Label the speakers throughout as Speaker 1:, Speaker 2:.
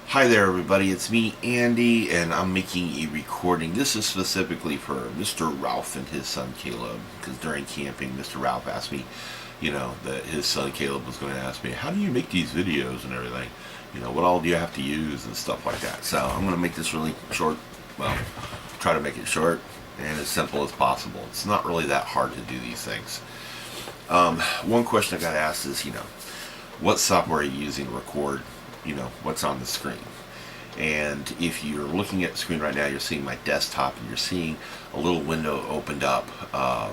Speaker 1: Hi there everybody, it's me Andy and I'm making a recording. This is specifically for Mr. Ralph and his son Caleb, because during camping Mr. Ralph asked me, that his son Caleb was going to ask me, how do you make these videos and everything? What all do you have to use and stuff like that. So I'm going to make this really short, well, try to make it short and as simple as possible. It's not really that hard to do these things. One question I got asked is, what software are you using to record what's on the screen? And if you're looking at the screen right now, you're seeing my desktop and you're seeing a little window opened up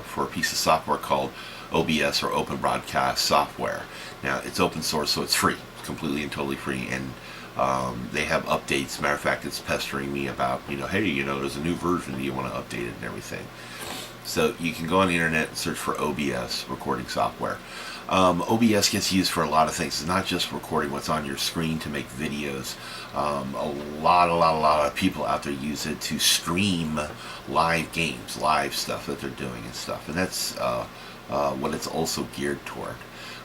Speaker 1: for a piece of software called OBS, or Open Broadcast Software. Now it's open source, so it's free, completely and totally free, and they have updates. Matter of fact, it's pestering me about, hey, there's a new version, do you want to update it and everything. So you can go on the internet and search for OBS, recording software. OBS gets used for a lot of things. It's not just recording what's on your screen to make videos. A lot of people out there use it to stream live games, live stuff that they're doing and stuff. And that's what it's also geared toward.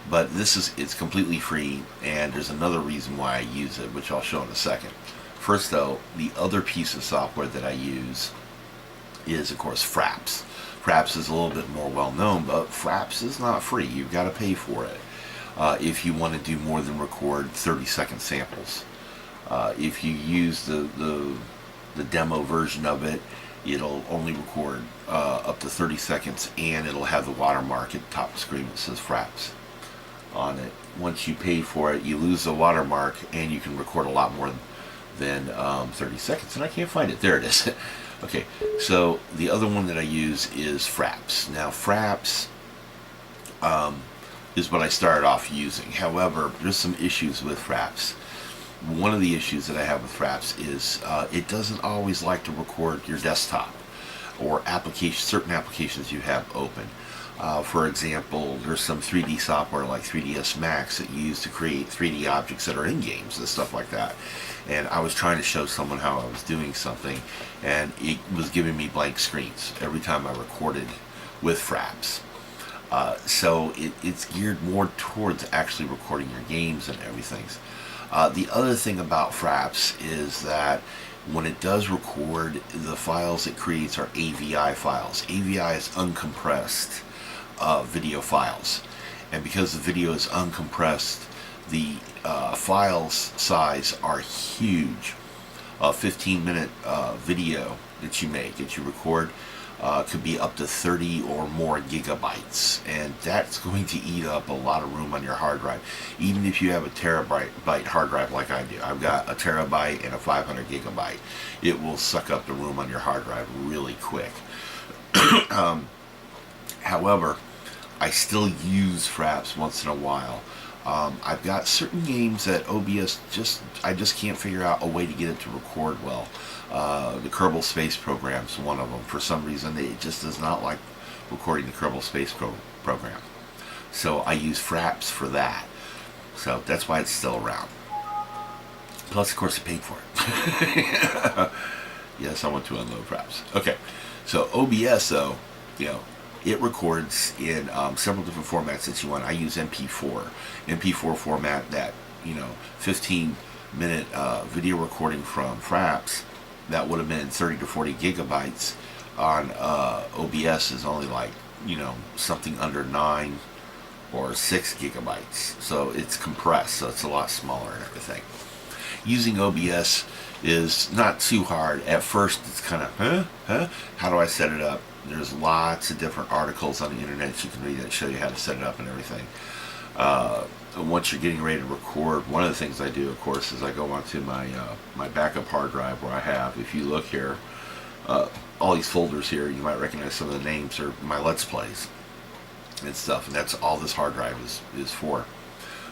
Speaker 1: But it's completely free, and there's another reason why I use it, which I'll show in a second. First though, the other piece of software that I use is, of course, Fraps. Fraps is a little bit more well known, but Fraps is not free. You've got to pay for it if you want to do more than record 30-second samples. If you use the demo version of it, it'll only record up to 30 seconds, and it'll have the watermark at the top of the screen that says Fraps on it. Once you pay for it, you lose the watermark, and you can record a lot more than 30 seconds. And I can't find it. There it is. Okay, so the other one that I use is Fraps. Now, Fraps is what I started off using. However, there's some issues with Fraps. One of the issues that I have with Fraps is it doesn't always like to record your desktop or certain applications you have open. For example, there's some 3D software like 3ds Max that you use to create 3D objects that are in games and stuff like that. And I was trying to show someone how I was doing something, and it was giving me blank screens every time I recorded with Fraps. So it's geared more towards actually recording your games and everything. The other thing about Fraps is that when it does record, the files it creates are AVI files. AVI is uncompressed video files, and because the video is uncompressed, the files size are huge. A 15-minute video that you record could be up to 30 or more gigabytes, and that's going to eat up a lot of room on your hard drive. Even if you have a terabyte hard drive like I do, I've got a terabyte and a 500 gigabyte, it will suck up the room on your hard drive really quick. However, I still use Fraps once in a while. I've got certain games that OBS I just can't figure out a way to get it to record well. The Kerbal Space Program is one of them. For some reason, it just does not like recording the Kerbal Space Program. So I use Fraps for that. So that's why it's still around. Plus, of course, I paid for it. Yes, I want to unload Fraps. Okay, so OBS, though, it records in several different formats that you want. I use MP4 format, that 15-minute video recording from Fraps that would have been 30 to 40 gigabytes on OBS is only like something under 9 or 6 gigabytes. So it's compressed, so it's a lot smaller and everything. Using OBS is not too hard. At first it's kind of how do I set it up? There's lots of different articles on the internet you can read that show you how to set it up and everything. Once you're getting ready to record, one of the things I do, of course, is I go onto my backup hard drive where I have, if you look here, all these folders here, you might recognize some of the names are my Let's Plays and stuff, and that's all this hard drive is for.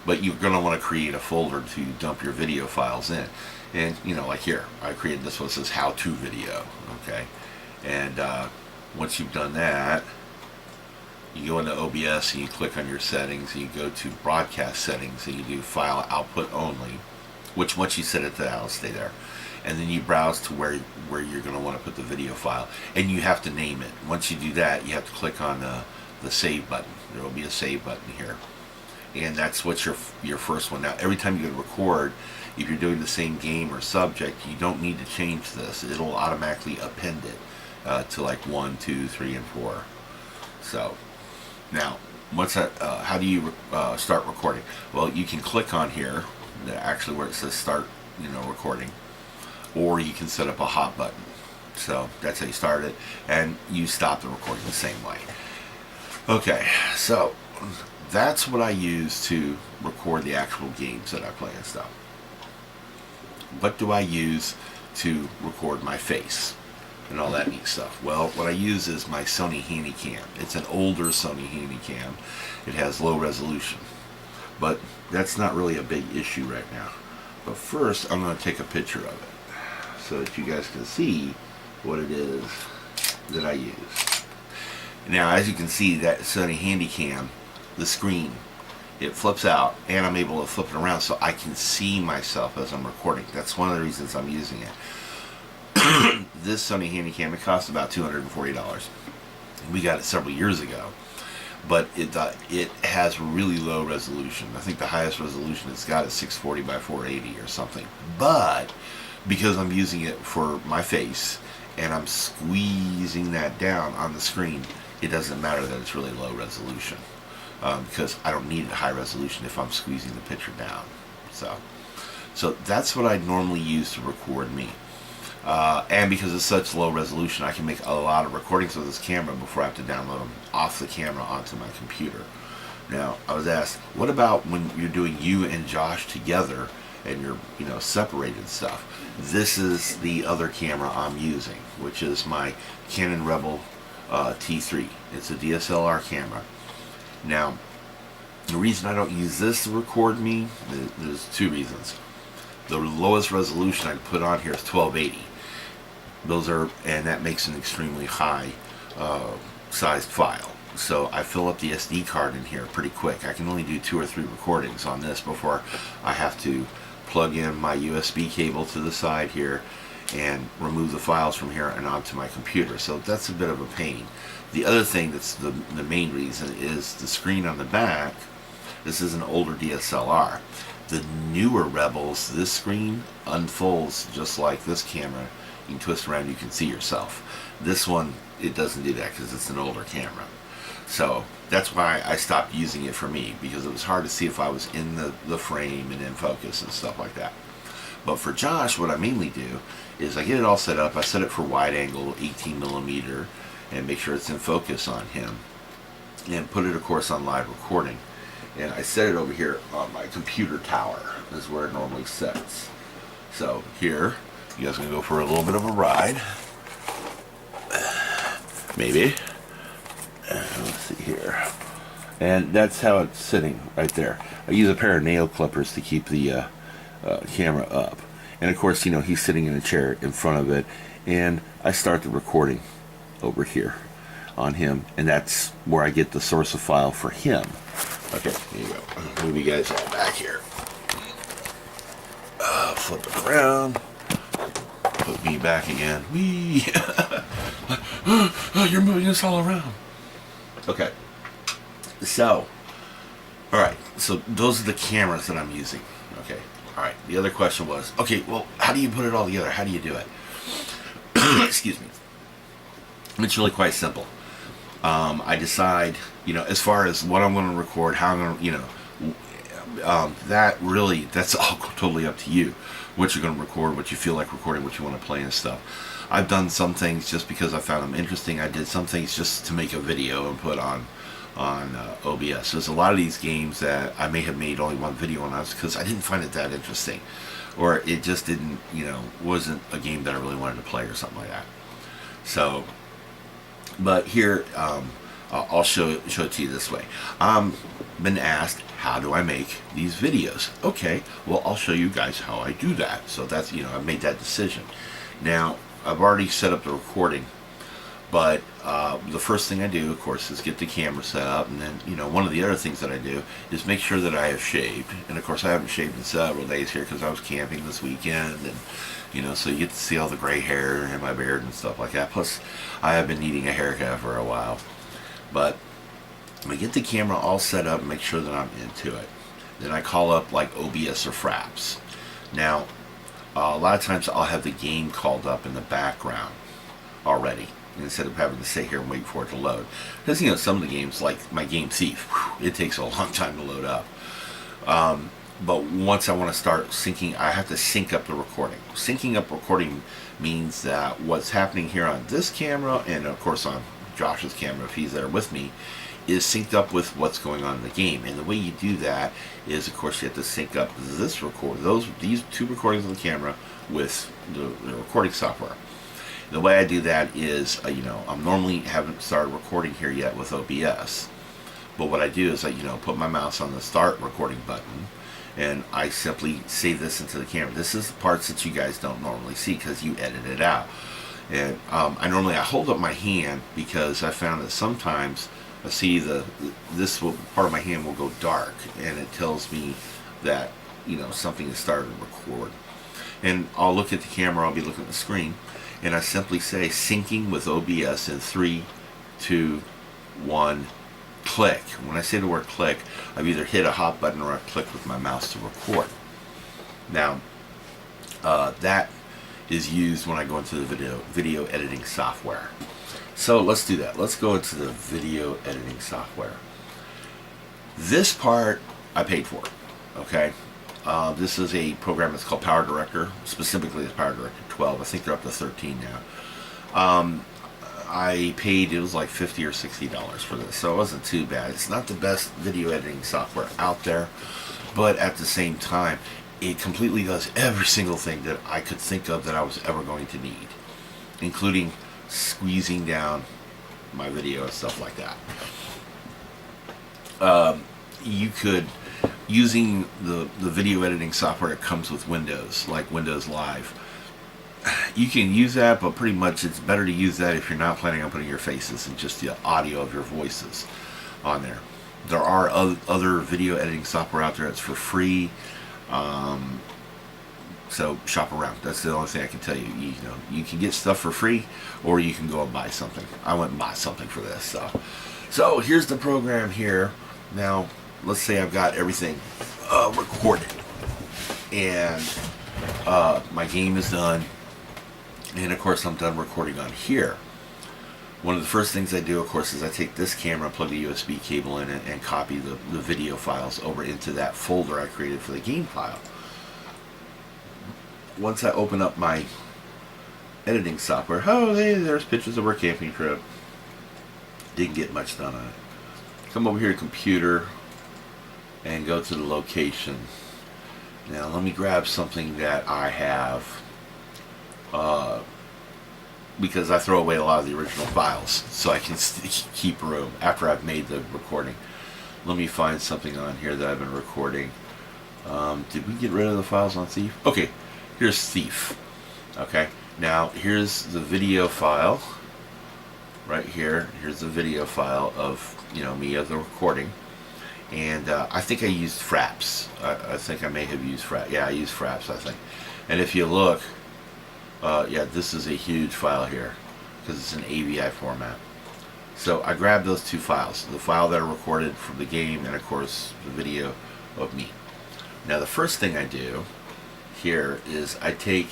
Speaker 1: But you're going to want to create a folder to dump your video files in. And, like here, I created this one that says How To Video, okay? And once you've done that, you go into OBS and you click on your settings, and you go to Broadcast Settings, and you do File Output Only, which once you set it to that, it'll stay there. And then you browse to where you're going to want to put the video file, and you have to name it. Once you do that, you have to click on the Save button. There will be a Save button here. and that's what's your first one. Now every time you go to record, if you're doing the same game or subject, you don't need to change this. It'll automatically append it to like 1, 2, 3, and 4. So now, what's that? How do you start recording? Well, you can click on here, actually where it says start, recording, or you can set up a hot button. So that's how you start it, and you stop the recording the same way. Okay, so that's what I use to record the actual games that I play and stuff. What do I use to record my face and all that neat stuff? Well, what I use is my Sony Handycam. It's an older Sony Handycam. It has low resolution, but that's not really a big issue right now. But first, I'm going to take a picture of it so that you guys can see what it is that I use. Now, as you can see, that Sony Handycam, the screen, it flips out, and I'm able to flip it around so I can see myself as I'm recording. That's one of the reasons I'm using it. This Sony Handycam, it costs about $240. We got it several years ago, but it has really low resolution. I think the highest resolution it's got is 640 by 480 or something. But because I'm using it for my face and I'm squeezing that down on the screen, it doesn't matter that it's really low resolution. Because I don't need a high resolution if I'm squeezing the picture down. So that's what I normally use to record me. And because it's such low resolution, I can make a lot of recordings with this camera before I have to download them off the camera onto my computer. Now, I was asked, what about when you're doing you and Josh together and you're separated stuff? This is the other camera I'm using, which is my Canon Rebel T3. It's a DSLR camera. Now, the reason I don't use this to record me, there's two reasons. The lowest resolution I can put on here is 1280. And that makes an extremely high sized file. So I fill up the SD card in here pretty quick. I can only do 2 or 3 recordings on this before I have to plug in my USB cable to the side here and remove the files from here and onto my computer. So that's a bit of a pain. The other thing that's the main reason is the screen on the back. This is an older DSLR. The newer Rebels, this screen unfolds just like this camera. You can twist around, you can see yourself. This one, it doesn't do that because it's an older camera. So that's why I stopped using it for me, because it was hard to see if I was in the frame and in focus and stuff like that. But for Josh, what I mainly do is I get it all set up. I set it for wide angle, 18mm, and make sure it's in focus on him. And put it, of course, on live recording. And I set it over here on my computer tower. This is where it normally sets. So here, you guys can go for a little bit of a ride. Maybe. Let's see here. And that's how it's sitting right there. I use a pair of nail clippers to keep the camera up. And of course, he's sitting in a chair in front of it. And I start the recording over here on him. And that's where I get the source of file for him. Okay, here you go. Move you guys all back here. Flip it around. Put me back again. Whee! You're moving us all around. Okay. So, alright. So, those are the cameras that I'm using. Okay. Alright. The other question was, okay, well, how do you put it all together? How do you do it? Excuse me. It's really quite simple. I decide, as far as what I'm going to record, how I'm going to, that's all totally up to you. What you're going to record, what you feel like recording, what you want to play and stuff. I've done some things just because I found them interesting. I did some things just to make a video and put on OBS. There's a lot of these games that I may have made only one video on because I didn't find it that interesting. Or it just didn't, wasn't a game that I really wanted to play or something like that. So, but here, I'll show it to you this way. Been asked, how do I make these videos? Okay, well, I'll show you guys how I do that. So that's, I've made that decision. Now, I've already set up the recording, but the first thing I do, of course, is get the camera set up, and then, one of the other things that I do is make sure that I have shaved. And of course, I haven't shaved in several days here because I was camping this weekend, and so you get to see all the gray hair in my beard and stuff like that. Plus, I have been needing a haircut for a while. But I get the camera all set up and make sure that I'm into it. Then I call up like OBS or Fraps. Now, a lot of times I'll have the game called up in the background already, instead of having to sit here and wait for it to load. Because, you know, some of the games, like my game Thief, it takes a long time to load up. But once I want to start syncing, I have to sync up the recording. Syncing up recording means that what's happening here on this camera, and of course on Josh's camera if he's there with me, is synced up with what's going on in the game. And the way you do that is, of course, you have to sync up these two recordings on the camera with the recording software. The way I do that is, I'm normally haven't started recording here yet with OBS, but what I do is I, put my mouse on the start recording button, and I simply save this into the camera. This is the parts that you guys don't normally see because you edit it out. And I hold up my hand because I found that sometimes I see part of my hand will go dark, and it tells me that something has started to record. And I'll look at the camera, I'll be looking at the screen, and I simply say syncing with OBS in 3, 2, 1, click. When I say the word click, I've either hit a hot button or I click with my mouse to record. Now, that is used when I go into the video editing software. So let's do that. Let's go into the video editing software. This part I paid for, okay? This is a program that's called Power Director. Specifically, it's Power Director 12. I think they're up to 13 now. I paid, it was like $50 or $60 for this, so it wasn't too bad. It's not the best video editing software out there, but at the same time, it completely does every single thing that I could think of that I was ever going to need, including squeezing down my video and stuff like that. You could, using the video editing software that comes with Windows, like Windows Live, you can use that, but pretty much it's better to use that if you're not planning on putting your faces and just the audio of your voices on there. There are other video editing software out there that's for free, so shop around. That's the only thing I can tell you. You can get stuff for free, or you can go and buy something. I went and bought something for this. So here's the program here. Now, let's say I've got everything recorded, and my game is done. And of course I'm done recording on here. One of the first things I do, of course, is I take this camera, plug the USB cable in it, and copy the video files over into that folder I created for the game file. Once I open up my editing software, hey, there's pictures of our camping trip. Didn't get much done on it. Come over here to computer and go to the location. Now let me grab something that I have, because I throw away a lot of the original files so I can keep room after I've made the recording. Let me find something on here that I've been recording. Did we get rid of the files on Thief? Okay, here's Thief. Okay, now here's the video file right here. Here's the video file of me of the recording, and I think I used Fraps. I think I may have used Fraps. Yeah, I used Fraps, I think. And if you look, yeah, this is a huge file here because it's an AVI format. So I grabbed those two files, the file that I recorded from the game, and of course the video of me. Now the first thing I do here is I take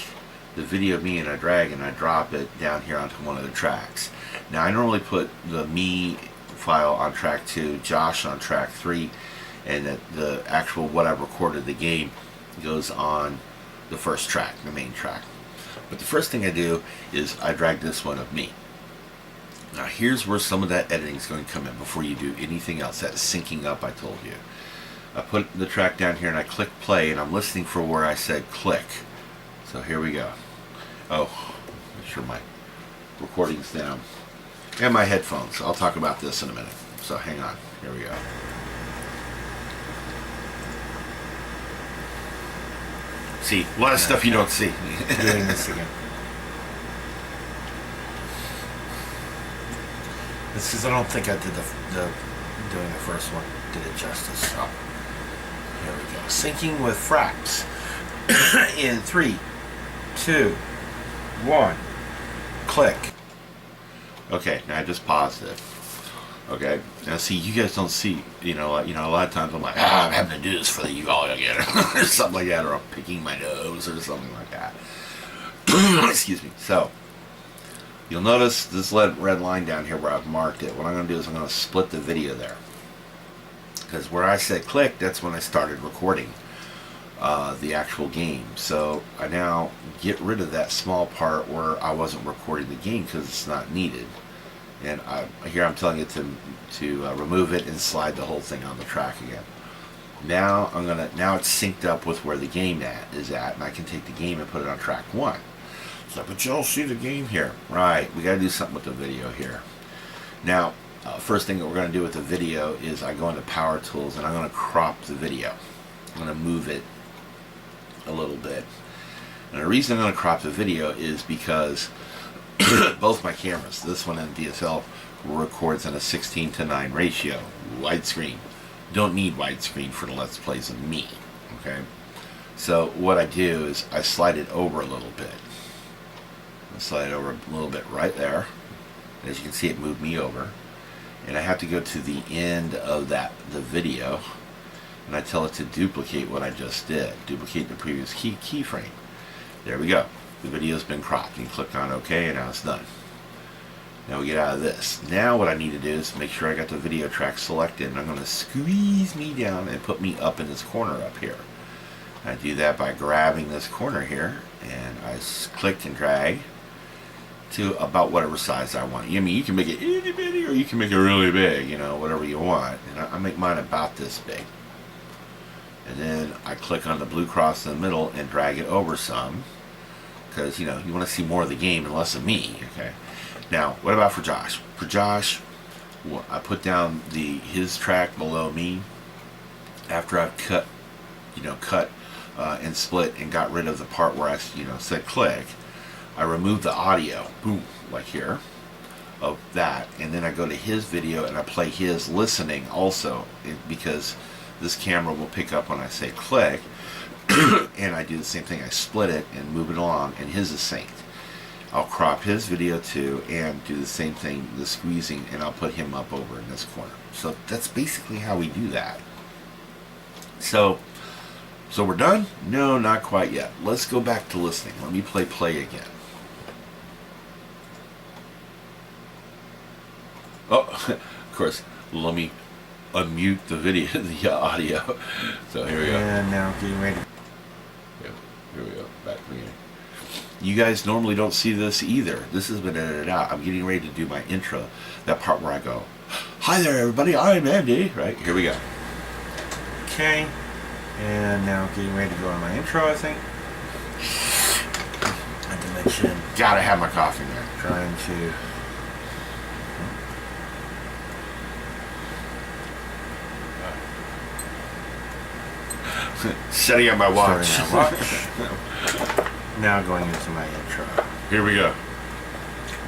Speaker 1: the video of me and I drag and I drop it down here onto one of the tracks. Now I normally put the me file on track 2, Josh on track 3, and that the actual what I recorded the game goes on the first track, the main track. But the first thing I do is I drag this one of me. Now here's where some of that editing is going to come in before you do anything else. That syncing up I told you. I put the track down here and I click play, and I'm listening for where I said click. So here we go. Oh, make sure my recording's down. And my headphones. I'll talk about this in a minute. So hang on. Here we go. See, a lot of stuff you don't see.
Speaker 2: Doing this again.
Speaker 1: This is, I don't think I did doing the first one did it justice. So here we go. Syncing with Fraps. In 3, 2, 1, click. Okay, now I just paused it. Okay. Now, see, you guys don't see. A lot of times I'm like, I'm having to do this for you all again, or something like that, or I'm picking my nose or something like that. Excuse me. So you'll notice this red line down here where I've marked it. What I'm going to do is I'm going to split the video there, because where I said click, that's when I started recording the actual game. So I now get rid of that small part where I wasn't recording the game because it's not needed. And here I'm telling it to remove it and slide the whole thing on the track again. Now it's synced up with where the game is at, and I can take the game and put it on track 1. So, but you'll see the game here, right? We got to do something with the video here. Now, first thing that we're going to do with the video is I go into Power Tools and I'm going to crop the video. I'm going to move it a little bit. And the reason I'm going to crop the video is because both my cameras, this one and DSL, records in a 16:9 ratio, widescreen. Don't need widescreen for the Let's Plays of me, okay? So what I do is I slide it over a little bit. I slide it over a little bit right there. As you can see, it moved me over. And I have to go to the end of the video, and I tell it to duplicate what I just did. Duplicate the previous keyframe. There we go. The video's been cropped. You click on OK, and now it's done. Now we get out of this. Now what I need to do is make sure I got the video track selected, and I'm going to squeeze me down and put me up in this corner up here. I do that by grabbing this corner here, and I click and drag to about whatever size I want. I mean, you can make it itty bitty, or you can make it really big, whatever you want. And I make mine about this big. And then I click on the blue cross in the middle and drag it over some, because you want to see more of the game and less of me. Okay. Now, what about for Josh? For Josh, I put down his track below me after I've cut and split and got rid of the part where I said click. I remove the audio, boom, like here, of that, and then I go to his video and I play his listening also, because this camera will pick up when I say click, and I do the same thing. I split it and move it along, and his is synced. I'll crop his video too and do the same thing, the squeezing, and I'll put him up over in this corner. So that's basically how we do that. So we're done? No, not quite yet. Let's go back to listening. Let me play again. Oh, of course, let me unmute the video, the audio. So here we go.
Speaker 2: And now getting ready.
Speaker 1: Yeah, here we go. Back again. You guys normally don't see this either. This has been edited out. I'm getting ready to do my intro. That part where I go, "Hi there, everybody. I'm Andy." Right, here we go.
Speaker 2: Okay. And now getting ready to go on my intro, I think. Not to mention,
Speaker 1: Gotta have my coffee, man.
Speaker 2: trying to.
Speaker 1: Setting up my watch.
Speaker 2: Starting my watch. Now going into my intro.
Speaker 1: Here we go.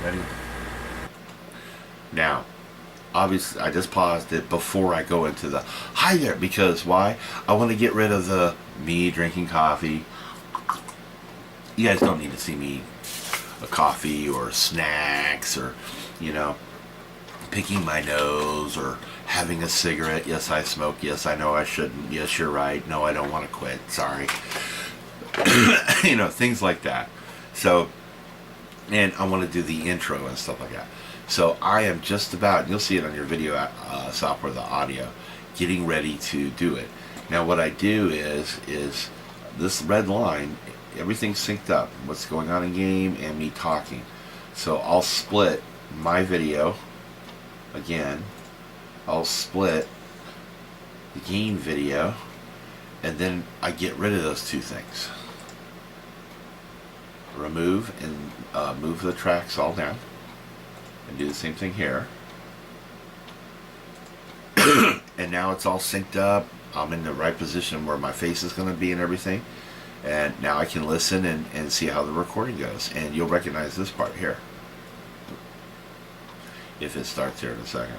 Speaker 2: Ready?
Speaker 1: Now, obviously, I just paused it before I go into the hi there, because why? I want to get rid of the me drinking coffee. You guys don't need to see me a coffee or snacks or, picking my nose or having a cigarette. Yes, I smoke. Yes, I know I shouldn't. Yes, you're right. No, I don't want to quit. Sorry. Things like that. So, and I want to do the intro and stuff like that. So I am just about, you'll see it on your video software, the audio, getting ready to do it. Now what I do is this red line, everything's synced up, what's going on in game and me talking. So I'll split my video again. I'll split the game video, and then I get rid of those two things. Remove and move the tracks all down, and do the same thing here. And now it's all synced up. I'm in the right position where my face is going to be and everything. And now I can listen and see how the recording goes. And you'll recognize this part here, if it starts here in a second.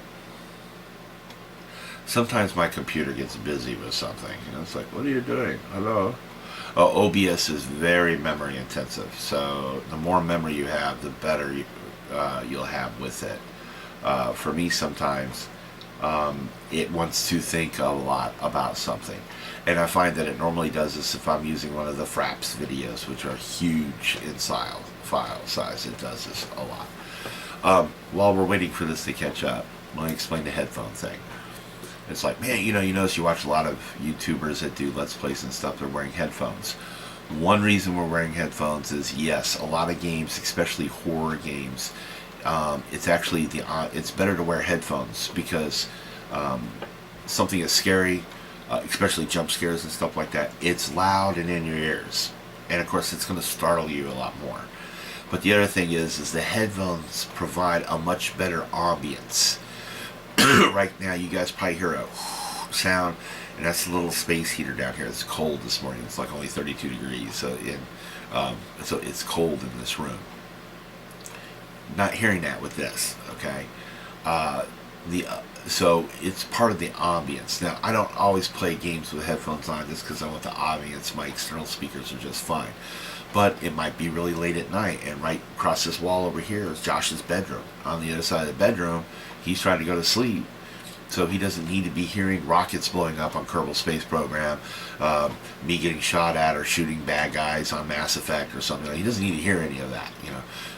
Speaker 1: Sometimes my computer gets busy with something. It's like, what are you doing? Hello? Oh, OBS is very memory intensive. So the more memory you have, the better you'll have with it. For me, sometimes it wants to think a lot about something. And I find that it normally does this if I'm using one of the Fraps videos, which are huge in file size. It does this a lot. While we're waiting for this to catch up, let me explain the headphone thing. It's like, man, you notice you watch a lot of YouTubers that do Let's Plays and stuff, they're wearing headphones. One reason we're wearing headphones is, yes, a lot of games, especially horror games, it's actually it's better to wear headphones because something is scary, especially jump scares and stuff like that. It's loud and in your ears, and of course, it's going to startle you a lot more. But the other thing is the headphones provide a much better ambience. Right now, you guys probably hear a sound, and that's the little space heater down here. It's cold this morning. It's like only 32 degrees, so it's cold in this room. Not hearing that with this, okay? So it's part of the ambience. Now, I don't always play games with headphones on just because I want the ambience. My external speakers are just fine. But it might be really late at night, and right across this wall over here is Josh's bedroom. On the other side of the bedroom, he's trying to go to sleep. So he doesn't need to be hearing rockets blowing up on Kerbal Space Program, me getting shot at or shooting bad guys on Mass Effect or something. He doesn't need to hear any of that,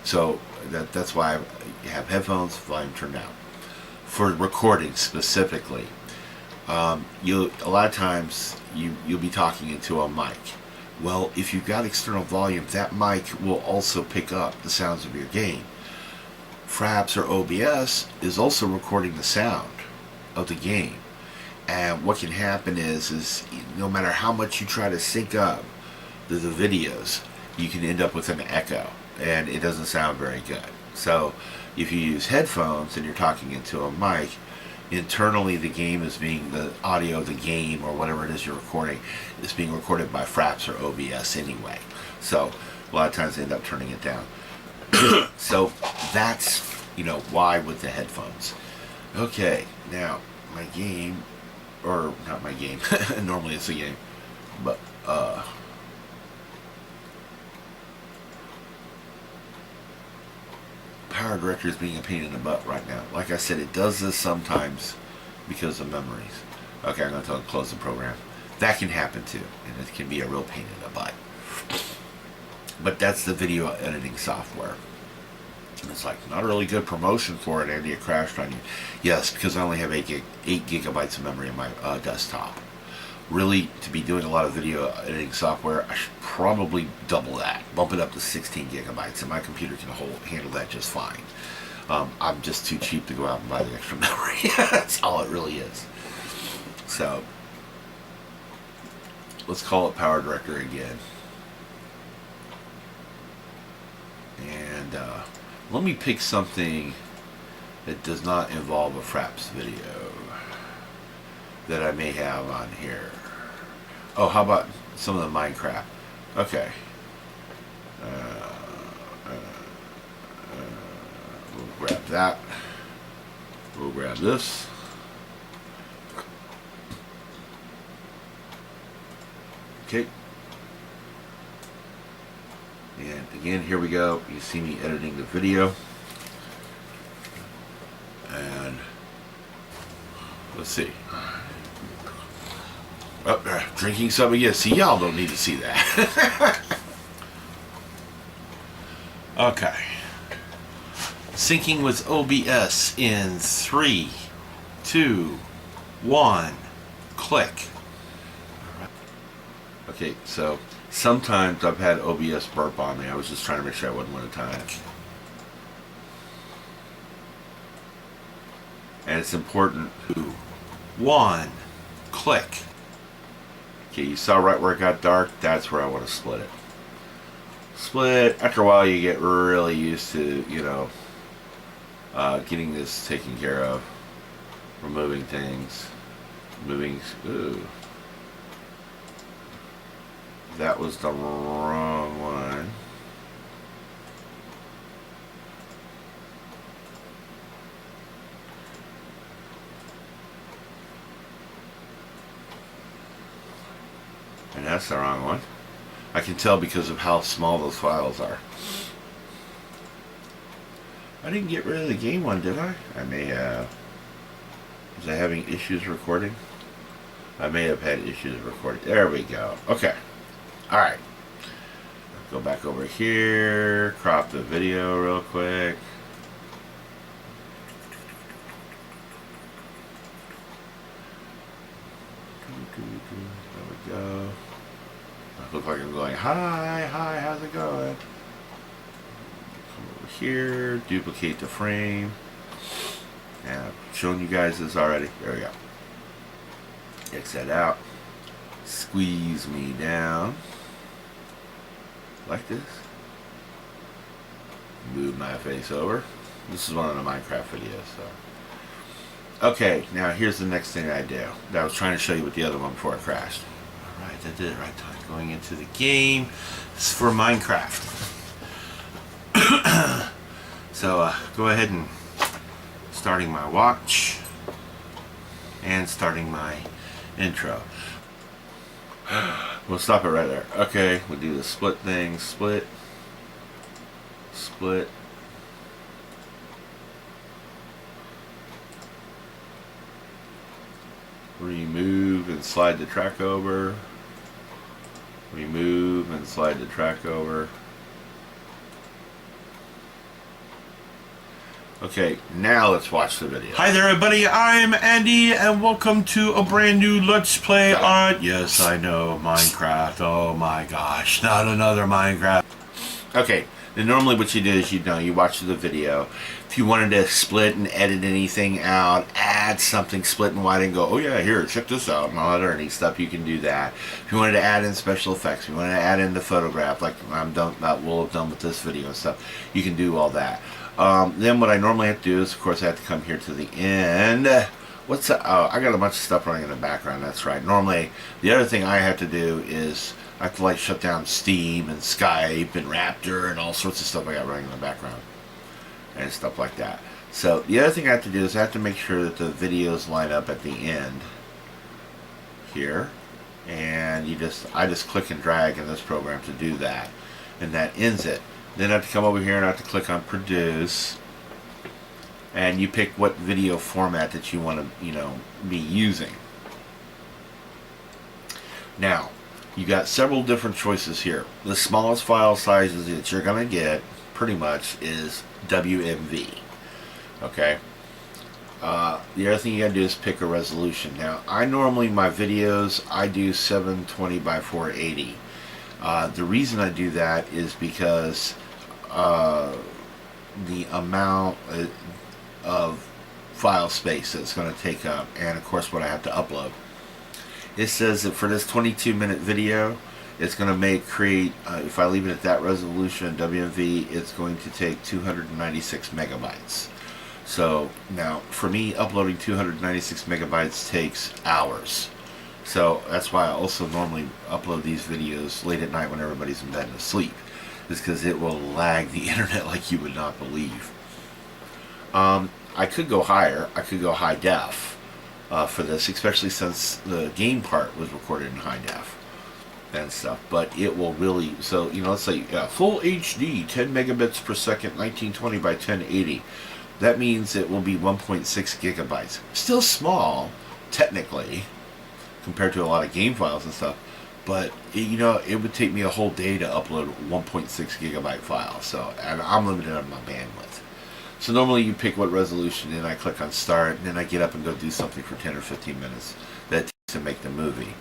Speaker 1: So that's why I have headphones, volume turned down. For recording specifically, a lot of times you'll be talking into a mic. Well, if you've got external volume, that mic will also pick up the sounds of your game. Fraps or OBS is also recording the sound of the game. And what can happen is no matter how much you try to sync up the videos, you can end up with an echo, and it doesn't sound very good. So if you use headphones and you're talking into a mic, internally the audio of the game or whatever it is you're recording is being recorded by Fraps or OBS anyway. So a lot of times they end up turning it down. So that's why with the headphones. Okay, now my game, or not my game, normally it's a game, but Power Director is being a pain in the butt right now. Like I said, it does this sometimes because of memories. Okay, I'm going to tell it to close the program. That can happen too, and it can be a real pain in the butt. But that's the video editing software. It's like not a really good promotion for it, Andy. It crashed on you. Yes, because I only have 8 gigabytes of memory in my desktop. Really, to be doing a lot of video editing software, I should probably double that, bump it up to 16 gigabytes, and my computer can handle that just fine. I'm just too cheap to go out and buy the extra memory. That's all it really is. So let's call it Power Director again. And let me pick something that does not involve a Fraps video that I may have on here. Oh, how about some of the Minecraft? Okay. We'll grab that. We'll grab this. Okay. And again, here we go. You see me editing the video. And let's see. Oh, drinking some again. See, y'all don't need to see that. Okay. Syncing with OBS in 3, 2, 1. Click. Okay, so sometimes I've had OBS burp on me. I was just trying to make sure I wasn't one at a time. And it's important. 2, 1. Click. Okay, you saw right where it got dark? That's where I want to split it. Split. After a while you get really used to, getting this taken care of. Removing things. Ooh. That was the wrong one. And that's the wrong one. I can tell because of how small those files are. I didn't get rid of the game one, did I? I may have. Is it having issues recording? I may have had issues recording. There we go. Okay. Alright. Go back over here. Crop the video real quick. There we go. I look like I'm going, hi, how's it going? Come over here, duplicate the frame. And I've shown you guys this already. There we go. X that out. Squeeze me down. Like this. Move my face over. This is one of the Minecraft videos, so. Okay, now here's the next thing I do. I was trying to show you with the other one before it crashed. Alright, I did it right time. Going into the game. This is for Minecraft. So, go ahead and starting my watch and starting my intro. We'll stop it right there. Okay, we'll do the split thing. Split. Split. Remove and slide the track over. Remove and slide the track over. Okay, now let's watch the video.
Speaker 2: Hi there, everybody. I'm Andy, and welcome to a brand new Let's Play on... Yes, I know, Minecraft. Oh my gosh, not another Minecraft.
Speaker 1: Okay, then normally what you do is, you watch the video. If you wanted to split and edit anything out, add something, split and wide and go, oh yeah, here, check this out, and all that earning stuff, you can do that. If you wanted to add in special effects, if you wanted to add in the photograph, like we'll have done with this video and stuff, you can do all that. Then what I normally have to do is, of course, I have to come here to the end. What's that? Oh, I got a bunch of stuff running in the background. That's right. Normally, the other thing I have to do is I have to like shut down Steam and Skype and Raptor and all sorts of stuff I got running in the background and stuff like that. So the other thing I have to do is I have to make sure that the videos line up at the end here, and I just click and drag in this program to do that, and that ends it. Then I have to come over here and I have to click on produce, and you pick what video format that you want to be using. Now you got several different choices here. The smallest file sizes that you're gonna get pretty much is WMV. Okay. The other thing you gotta do is pick a resolution. Now I normally, my videos, I do 720 by 480. The reason I do that is because the amount of file space that's going to take up, and of course what I have to upload. It says that for this 22-minute video, it's going to create, if I leave it at that resolution, WMV, it's going to take 296 megabytes. So now for me, uploading 296 megabytes takes hours. So that's why I also normally upload these videos late at night when everybody's in bed and asleep, is because it will lag the internet like you would not believe. I could go higher. I could go high def for this, especially since the game part was recorded in high def and stuff. But it will really, so let's say full HD, 10 megabits per second, 1920 by 1080. That means it will be 1.6 gigabytes. Still small, technically, compared to a lot of game files and stuff, but it would take me a whole day to upload 1.6 gigabyte file. So, and I'm limited on my bandwidth. So normally you pick what resolution, and I click on start, and then I get up and go do something for 10 or 15 minutes that takes to make the movie.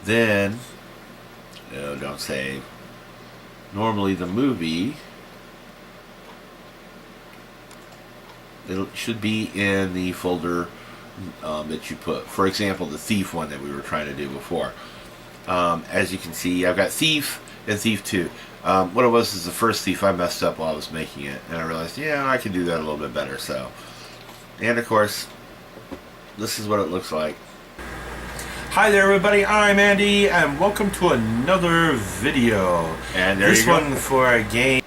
Speaker 1: Then, don't save. Normally the movie, it should be in the folder that you put. For example, the Thief one that we were trying to do before. As you can see, I've got Thief and Thief 2. What it was is the first Thief I messed up while I was making it, and I realized, yeah, I can do that a little bit better. So, and of course, this is what it looks like.
Speaker 2: Hi there, everybody. I'm Andy, and welcome to another video.
Speaker 1: And there
Speaker 2: this
Speaker 1: you go.
Speaker 2: one for a game.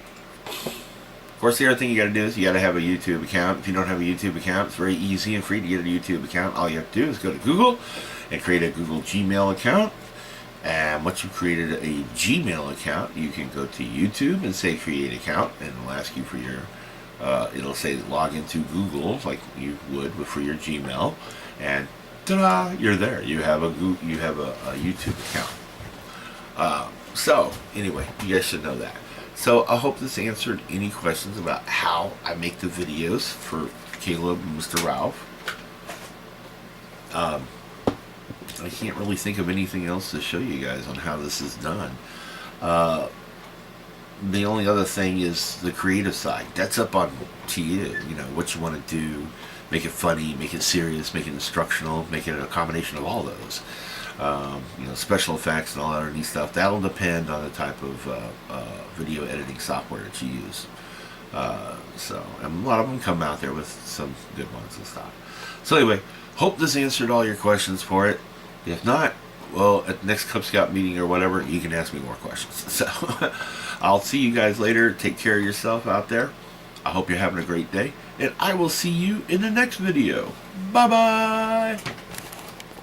Speaker 1: Of course, the other thing you got to do is you got to have a YouTube account. If you don't have a YouTube account, it's very easy and free to get a YouTube account. All you have to do is go to Google and create a Google Gmail account. And once you've created a Gmail account, you can go to YouTube and say create account, and it'll ask you for your It'll say log into Google like you would for your Gmail, and ta-da, you're there. You have a YouTube account. So anyway, you guys should know that. So I hope this answered any questions about how I make the videos for Caleb and Mr. Ralph. I can't really think of anything else to show you guys on how this is done. The only other thing is the creative side. That's up to you. You know, what you want to do. Make it funny, make it serious, make it instructional, make it a combination of all those. You know, special effects and all that neat stuff. That'll depend on the type of video editing software that you use. So, and a lot of them come out there with some good ones and stuff. So anyway, hope this answered all your questions for it. If not, well, at the next Cub Scout meeting or whatever, you can ask me more questions. So, I'll see you guys later. Take care of yourself out there. I hope you're having a great day, and I will see you in the next video. Bye-bye!